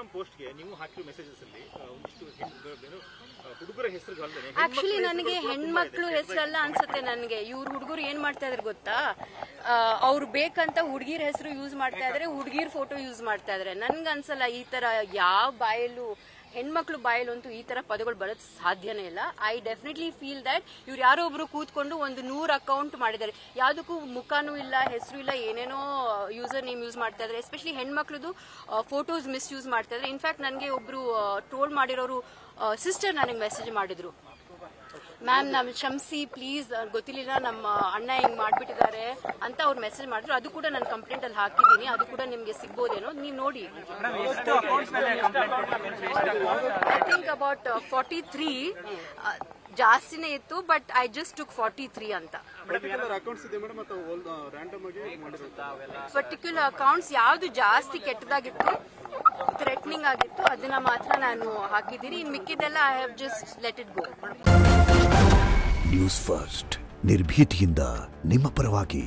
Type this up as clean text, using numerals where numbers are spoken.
ಪೋಸ್ಟ್ಗೆ ನೀವು ಹಾಕಿರೋ ಮೆಸೇಜಸ್ ಅಲ್ಲಿ ಒಂದಿಷ್ಟು ಹುಡುಗರ ಹೆಸರುಗಳೇ ಆಕ್ಚುಲಿ ನನಗೆ ಹೆಣ್ಮಕ್ಳು ಹೆಸರಲ್ಲ ಅನ್ಸುತ್ತೆ. ನನಗೆ ಇವ್ರು ಹುಡುಗರು ಏನ್ ಮಾಡ್ತಾ ಇದಾರೆ ಗೊತ್ತಾ, ಅವ್ರು ಬೇಕಂತ ಹುಡುಗಿರ ಹೆಸರು ಯೂಸ್ ಮಾಡ್ತಾ ಇದಾರೆ, ಹುಡುಗಿರ್ ಫೋಟೋ ಯೂಸ್ ಮಾಡ್ತಾ ಇದಾರೆ. ನನ್ಗೆ ಅನ್ಸಲ್ಲ ಈ ತರ ಯಾವ ಬಾಯಲ್ಲೂ ಹೆಣ್ಮಕ್ಳು ಬಾಯಲ್ಲಂತೂ ಈ ತರ ಪದಗಳು ಬರೋದು ಸಾಧ್ಯನೇ ಇಲ್ಲ. ಐ ಡೆಫಿನೆಟ್ಲಿ ಫೀಲ್ ದಟ್ ಇವ್ರು ಯಾರೋ ಒಬ್ರು ಕೂತ್ಕೊಂಡು ಒಂದು 100 ಅಕೌಂಟ್ ಮಾಡಿದ್ದಾರೆ, ಯಾವ್ದಕ್ಕೂ ಮುಖನೂ ಇಲ್ಲ, ಹೆಸರು ಇಲ್ಲ, ಏನೇನೋ ಯೂಸರ್ ನೇಮ್ ಯೂಸ್ ಮಾಡ್ತಾ ಇದ್ದಾರೆ. ಎಸ್ಪೆಷಲಿ ಹೆಣ್ಮಕ್ಳದು ಫೋಟೋಸ್ ಮಿಸ್ಯೂಸ್ ಮಾಡ್ತಾ ಇದ್ದಾರೆ. ಇನ್ಫ್ಯಾಕ್ಟ್ ನನಗೆ ಒಬ್ರು ಟ್ರೋಲ್ ಮಾಡಿರೋರು ಸಿಸ್ಟರ್ ನನಗೆ ಮೆಸೇಜ್ ಮಾಡಿದ್ರು, ಮ್ಯಾಮ್ ನಾವು ಕ್ಷಮಿಸಿ ಪ್ಲೀಸ್, ಗೊತ್ತಿಲ್ಲ ನಮ್ಮ ಅಣ್ಣ ಹಿಂಗ್ ಮಾಡ್ಬಿಟ್ಟಿದ್ದಾರೆ ಅಂತ ಅವ್ರು ಮೆಸೇಜ್ ಮಾಡಿದ್ರು. ಅದು ಕೂಡ ನಾನು ಕಂಪ್ಲೇಂಟ್ ಅಲ್ಲಿ ಹಾಕಿದ್ದೀನಿ, ಅದು ಕೂಡ ನಿಮ್ಗೆ ಸಿಗ್ಬೋದೇನೋ, ನೀವು ನೋಡಿ. ಐ ಥಿಂಕ್ ಅಬೌಟ್ 43 ಜಾಸ್ತಿನೇ ಇತ್ತು, ಬಟ್ ಐ ಜಸ್ಟ್ ಟುಕ್ 43 ಅಂತ. ಪರ್ಟಿಕ್ಯುಲರ್ ಅಕೌಂಟ್ಸ್ ಯಾವ್ದು ಜಾಸ್ತಿ ಕೆಟ್ಟದಾಗಿತ್ತು, ಥ್ರೆಟ್ನಿಂಗ್ ಆಗಿತ್ತು, ಅದನ್ನ ಮಾತ್ರ ನಾನು ಹಾಕಿದ್ದೀನಿ. ಇನ್ ಮಿಕ್ಕಿದೆಲ್ಲ I have just let it go. News first ನಿರ್ಭೀತಿಯಿಂದ ನಿಮ್ಮ ಪರವಾಗಿ.